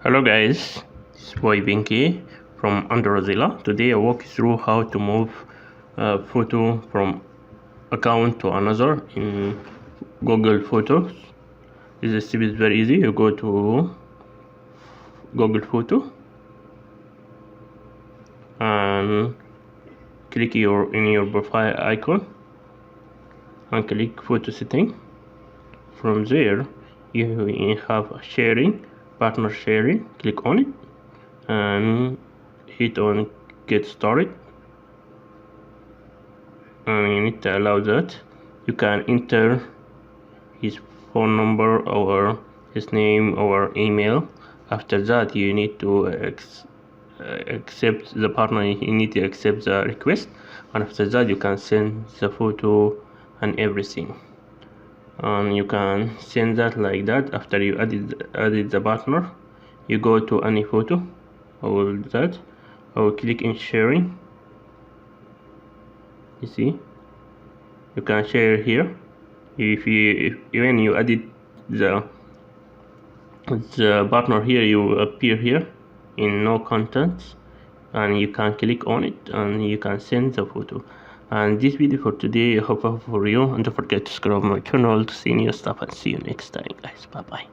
Hello guys, this is boy Binky from Androzilla. Today I walk you through how to move a photo from account to another in Google Photos. This step is very easy. You go to Google Photo and click in your profile icon and click photo setting. From there you have sharing, partner sharing. Click on it and hit on get started, and you need to allow that. You can enter his phone number or his name or email. After that you need to accept the partner. You need to accept the request, and after that you can send the photo and everything, and you can send that like that. After you added the partner, you go to any photo or that, or click in sharing. You see, you can share here. When you added the partner here, you appear here in no contents, and you can click on it and you can send the photo. And this video for today, I hope for you, and don't forget to subscribe my channel to see new stuff, and see you next time guys. Bye bye.